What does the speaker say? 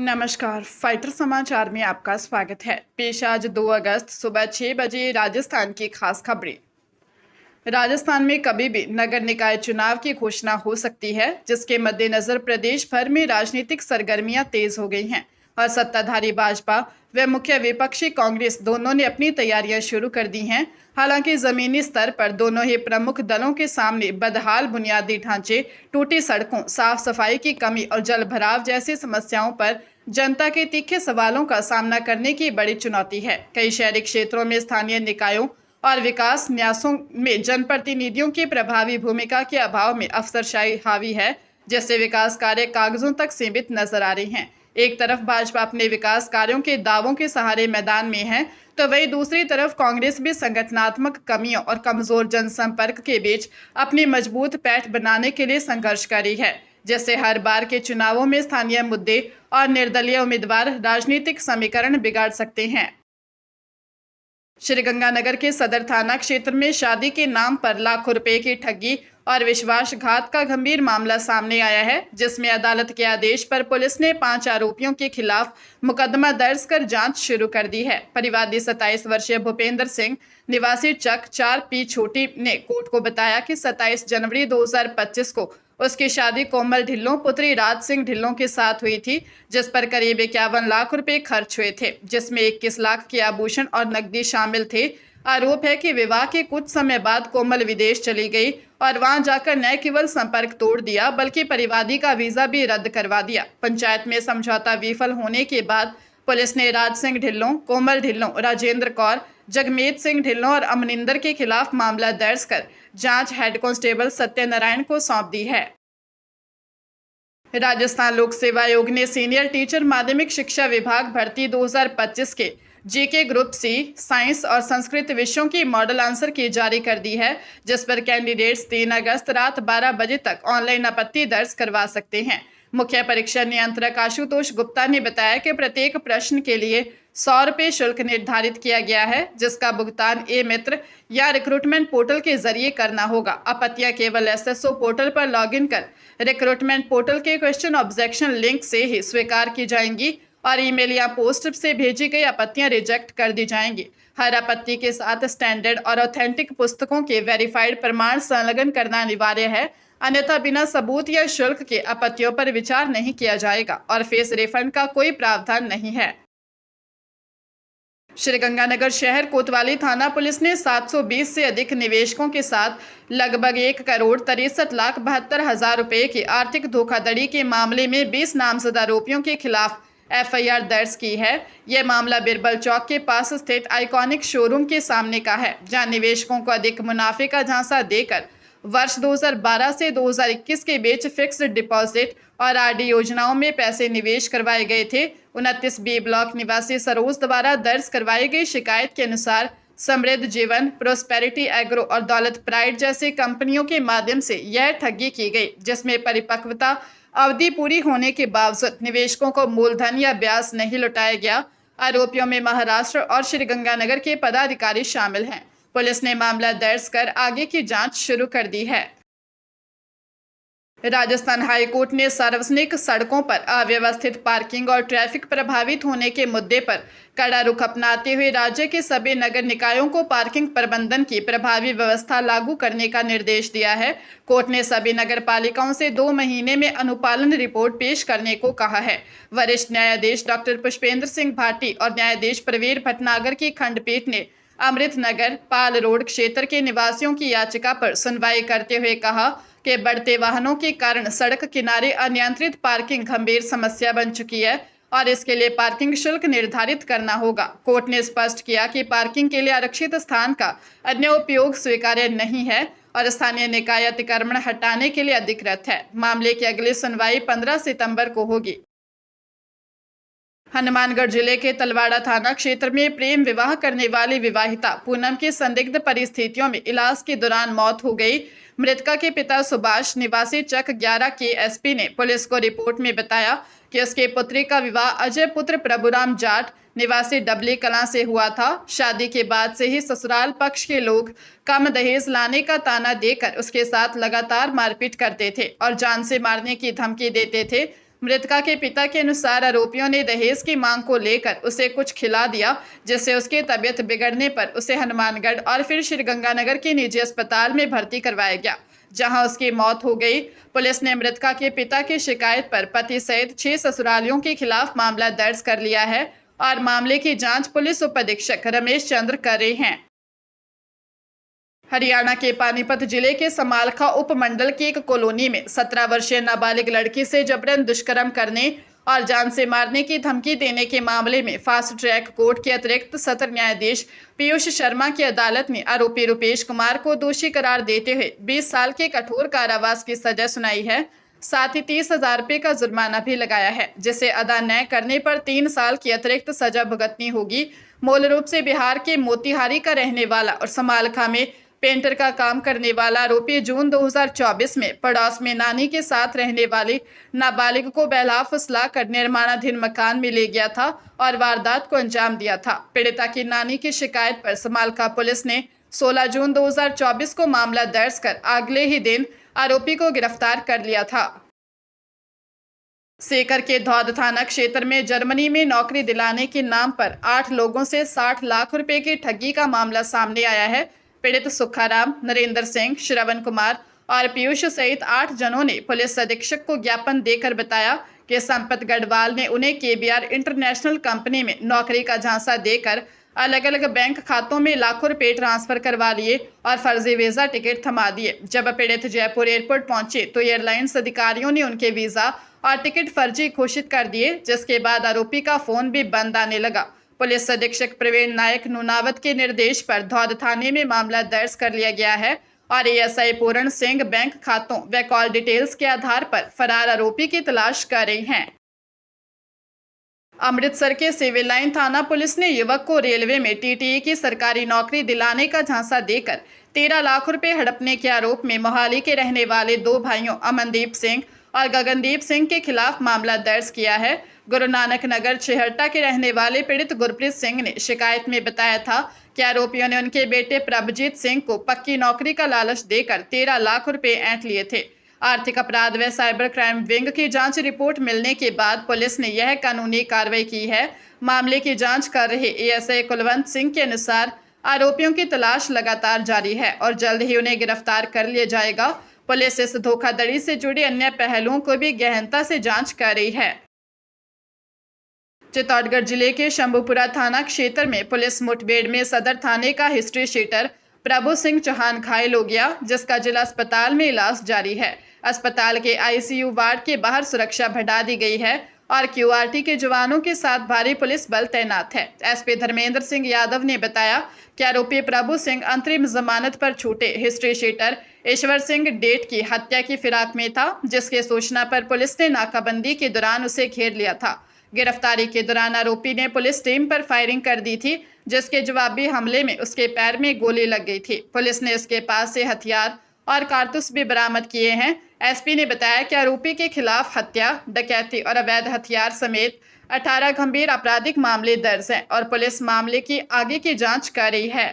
नमस्कार, फाइटर समाचार में आपका स्वागत है। पेश आज 2 अगस्त सुबह 6 बजे राजस्थान की खास खबरें। राजस्थान में कभी भी नगर निकाय चुनाव की घोषणा हो सकती है, जिसके मद्देनजर प्रदेश भर में राजनीतिक सरगर्मियां तेज हो गई हैं और सत्ताधारी भाजपा व मुख्य विपक्षी कांग्रेस दोनों ने अपनी तैयारियां शुरू कर दी हैं। हालांकि जमीनी स्तर पर दोनों ही प्रमुख दलों के सामने बदहाल बुनियादी ढांचे, टूटी सड़कों, साफ सफाई की कमी और जल भराव जैसी समस्याओं पर जनता के तीखे सवालों का सामना करने की बड़ी चुनौती है। कई शहरी क्षेत्रों में स्थानीय निकायों और विकास न्यासों में जनप्रतिनिधियों की प्रभावी भूमिका के अभाव में अफसरशाही हावी है, जिससे विकास कार्य कागजों तक सीमित नजर आ रहे हैं। एक तरफ भाजपा अपने विकास कार्यों के दावों के सहारे मैदान में है, तो वही दूसरी तरफ कांग्रेस भी संगठनात्मक कमियों और कमजोर जनसंपर्क के बीच अपनी मजबूत पैठ बनाने के लिए संघर्ष कर रही है। जैसे हर बार के चुनावों में स्थानीय मुद्दे और निर्दलीय उम्मीदवार राजनीतिक समीकरण बिगाड़ सकते हैं। श्रीगंगानगर के सदर थाना क्षेत्र में शादी के नाम पर लाखों रुपए की ठगी और विश्वासघात का गंभीर मामला सामने आया है, जिसमें अदालत के आदेश पर पुलिस ने 5 आरोपियों के खिलाफ मुकदमा दर्ज कर जांच शुरू कर दी है। परिवादी 27 वर्षीय भूपेंद्र सिंह निवासी चक 4P छोटी ने कोर्ट को बताया कि 27 जनवरी 2025 को उसकी शादी कोमल ढिल्लों पुत्री राज सिंह ढिल्लों के साथ हुई थी, जिस पर करीब 51 लाख रुपए खर्च हुए थे, जिसमें 21 लाख के आभूषण और नकदी शामिल थे। आरोप है कि विवाह के कुछ समय बाद कोमल विदेश चली गई और वहां जाकर न केवल संपर्क तोड़ दिया, बल्कि परिवादी का वीजा भी रद्द करवा दिया। पंचायत में समझौता विफल होने के बाद पुलिस ने राज सिंह ढिल्लों, कोमल ढिल्लों, राजेंद्र कौर, जगमीत सिंह ढिल्लों और अमनिंदर के खिलाफ मामला दर्ज कर जांच हेड कांस्टेबल सत्यनारायण को सौंप दी है। राजस्थान लोक सेवा आयोग ने सीनियर टीचर माध्यमिक शिक्षा विभाग भर्ती 2025 के जीके ग्रुप सी साइंस और संस्कृत विषयों की मॉडल आंसर की जारी कर दी है, जिस पर कैंडिडेट्स 3 अगस्त रात 12 बजे तक ऑनलाइन आपत्ति दर्ज करवा सकते हैं। मुख्य परीक्षा नियंत्रक आशुतोष गुप्ता ने बताया कि प्रत्येक प्रश्न के लिए 100 रुपये शुल्क निर्धारित किया गया है, जिसका भुगतान ए मित्र या रिक्रूटमेंट पोर्टल के जरिए करना होगा। आपत्तियां केवल एसएसओ पोर्टल पर लॉगिन कर रिक्रूटमेंट पोर्टल के क्वेश्चन ऑब्जेक्शन लिंक से ही स्वीकार की जाएंगी और ईमेल या पोस्ट से भेजी गई आपत्तियां रिजेक्ट कर दी जाएंगी। हर आपत्ति के साथ स्टैंडर्ड और ऑथेंटिक पुस्तकों के वेरीफाइड प्रमाण संलग्न करना अनिवार्य है, अन्यथा बिना सबूत या शुल्क के आपत्तियों पर विचार नहीं किया जाएगा और फीस रिफंड का कोई प्रावधान नहीं है। श्रीगंगानगर शहर कोतवाली थाना पुलिस ने 720 से अधिक निवेशकों के साथ लगभग 1,63,72,000 रुपए की आर्थिक धोखाधड़ी के मामले में 20 नामजद आरोपियों के खिलाफ एफआईआर दर्ज की है। यह मामला बिरबल चौक के पास स्थित आइकॉनिक शोरूम के सामने का है, जहां निवेशकों को अधिक मुनाफे का झांसा देकर वर्ष 2012 से 2021 के बीच फिक्स्ड डिपॉजिट और आरडी योजनाओं में पैसे निवेश करवाए गए थे। 29B ब्लॉक निवासी सरोज द्वारा दर्ज करवाई गई शिकायत के अनुसार समृद्ध जीवन, प्रोस्पेरिटी एग्रो और दौलत प्राइड जैसी कंपनियों के माध्यम से यह ठगी की गई, जिसमें परिपक्वता अवधि पूरी होने के बावजूद निवेशकों को मूलधन या ब्याज नहीं लौटाया गया। आरोपियों में महाराष्ट्र और श्रीगंगानगर के पदाधिकारी शामिल हैं। पुलिस ने मामला दर्ज कर आगे की जांच शुरू कर दी है। राजस्थान हाईकोर्ट ने सार्वजनिक सड़कों पर अव्यवस्थित पार्किंग और ट्रैफिक प्रभावित होने के मुद्दे पर कड़ा रुख अपनाते हुए राज्य के सभी नगर निकायों को पार्किंग प्रबंधन की प्रभावी व्यवस्था लागू करने का निर्देश दिया है। कोर्ट ने सभी नगर पालिकाओं से 2 महीने में अनुपालन रिपोर्ट पेश करने को कहा है। वरिष्ठ न्यायाधीश डॉक्टर पुष्पेंद्र सिंह भाटी और न्यायाधीश प्रवीर भटनागर की खंडपीठ ने अमृतनगर पाल रोड क्षेत्र के निवासियों की याचिका पर सुनवाई करते हुए कहा कि बढ़ते वाहनों के कारण सड़क किनारे अनियंत्रित पार्किंग गंभीर समस्या बन चुकी है और इसके लिए पार्किंग शुल्क निर्धारित करना होगा। कोर्ट ने स्पष्ट किया कि पार्किंग के लिए आरक्षित स्थान का अन्य उपयोग स्वीकार्य नहीं है और स्थानीय निकाय अतिक्रमण हटाने के लिए अधिकृत है। मामले की अगली सुनवाई 15 सितंबर को होगी। हनुमानगढ़ जिले के तलवाड़ा थाना क्षेत्र में प्रेम विवाह करने वाली विवाहिता पूनम की संदिग्ध परिस्थितियों में इलाज के दौरान मौत हो गई। मृतका के पिता सुभाष निवासी चक 11 के एसपी ने पुलिस को रिपोर्ट में बताया कि उसके पुत्री का विवाह अजय पुत्र प्रभुराम जाट निवासी डबली कलां से हुआ था। शादी के बाद से ही ससुराल पक्ष के लोग कम दहेज लाने का ताना देकर उसके साथ लगातार मारपीट करते थे और जान से मारने की धमकी देते थे। मृतका के पिता के अनुसार आरोपियों ने दहेज की मांग को लेकर उसे कुछ खिला दिया, जिससे उसकी तबीयत बिगड़ने पर उसे हनुमानगढ़ और फिर श्रीगंगानगर के निजी अस्पताल में भर्ती करवाया गया, जहां उसकी मौत हो गई। पुलिस ने मृतका के पिता की शिकायत पर पति सहित 6 ससुरालियों के खिलाफ मामला दर्ज कर लिया है और मामले की जांच पुलिस उप अधीक्षक रमेश चंद्र कर रहे हैं। हरियाणा के पानीपत जिले के समालखा उपमंडल की एक कॉलोनी में 17 वर्षीय नाबालिग लड़की से जबरन दुष्कर्म करने और जान से मारने की धमकी देने के मामले में फास्ट ट्रैक कोर्ट के अतिरिक्त सत्र न्यायाधीश पीयूष शर्मा की अदालत ने आरोपी रुपेश कुमार को दोषी करार देते हुए 20 साल के कठोर कारावास की सजा सुनाई है। साथ ही 30,000 रुपये का जुर्माना भी लगाया है, जिसे अदा न करने पर 3 साल की अतिरिक्त सजा भुगतनी होगी। मूल रूप से बिहार के मोतिहारी का रहने वाला और समालखा में पेंटर का काम करने वाला आरोपी जून 2024 में पड़ोस में नानी के साथ रहने वाली नाबालिग को बहला फुसला कर निर्माणाधीन मकान में ले गया था और वारदात को अंजाम दिया था। पीड़िता की नानी की शिकायत पर समालखा पुलिस ने 16 जून 2024 को मामला दर्ज कर अगले ही दिन आरोपी को गिरफ्तार कर लिया था। सीकर के धौद थाना क्षेत्र में जर्मनी में नौकरी दिलाने के नाम पर 8 लोगों से 60 लाख रुपए की ठगी का मामला सामने आया है। पीड़ित सुखाराम, नरेंद्र सिंह, श्रवण कुमार और पीयूष सहित 8 जनों ने पुलिस अधीक्षक को ज्ञापन देकर बताया कि संपत गढ़वाल ने उन्हें केबीआर इंटरनेशनल कंपनी में नौकरी का झांसा देकर अलग अलग बैंक खातों में लाखों रुपए ट्रांसफर करवा लिए और फर्जी वीजा टिकट थमा दिए। जब पीड़ित जयपुर एयरपोर्ट पहुंचे तो एयरलाइंस अधिकारियों ने उनके वीजा और टिकट फर्जी घोषित कर दिए, जिसके बाद आरोपी का फोन भी बंद आने लगा। पुलिस अधीक्षक प्रवीण नायक नूनावत के निर्देश पर धौद थाने में मामला दर्ज कर लिया गया है और एएसआई पूर्ण सिंह बैंक खातों व कॉल डिटेल्स के आधार पर फरार आरोपी की तलाश कर रही हैं। अमृतसर के सिविल लाइन थाना पुलिस ने युवक को रेलवे में टीटीई की सरकारी नौकरी दिलाने का झांसा देकर 13 लाख रुपए हड़पने के आरोप में मोहाली के रहने वाले 2 भाइयों अमनदीप सिंह और गगनदीप सिंह के खिलाफ मामला दर्ज किया है। गुरु नानक नगर छिहट्टा के रहने वाले पीड़ित गुरप्रीत सिंह ने शिकायत में बताया था कि आरोपियों ने उनके बेटे प्रभजीत सिंह को पक्की नौकरी का लालच देकर 13 लाख रुपए ऐंठ लिए थे। आर्थिक अपराध व साइबर क्राइम विंग की जांच रिपोर्ट मिलने के बाद पुलिस ने यह कानूनी कार्रवाई की है। मामले की जांच कर रहे एएसआई कुलवंत सिंह के अनुसार आरोपियों की तलाश लगातार जारी है और जल्द ही उन्हें गिरफ्तार कर लिया जाएगा। पुलिस इस धोखाधड़ी से जुड़े अन्य पहलुओं को भी गहनता से जांच कर रही है। चित्तौड़गढ़ जिले के शंभूपुरा थाना क्षेत्र में पुलिस मुठभेड़ में सदर थाने का हिस्ट्री शीटर प्रभु सिंह चौहान घायल हो गया, जिसका जिला अस्पताल में इलाज जारी है। अस्पताल के आईसीयू वार्ड के बाहर सुरक्षा बढ़ा दी गई है और क्यूआरटी के जवानों के साथ भारी पुलिस बल तैनात है। एसपी धर्मेंद्र सिंह यादव ने बताया कि आरोपी प्रभु सिंह अंतरिम जमानत पर छूटे history sheeter Ishwar Singh date की हत्या की फिराक में था, जिसके सूचना पर पुलिस ने नाकाबंदी के दौरान उसे घेर लिया था। गिरफ्तारी के दौरान आरोपी ने पुलिस टीम पर फायरिंग कर दी थी, जिसके जवाबी हमले में उसके पैर में गोली लग गई थी। पुलिस ने उसके पास से हथियार और कारतूस भी बरामद किए हैं। एसपी ने बताया कि आरोपी के खिलाफ हत्या, डकैती और अवैध हथियार समेत 18 गंभीर आपराधिक मामले दर्ज हैं और पुलिस मामले की आगे की जांच कर रही है।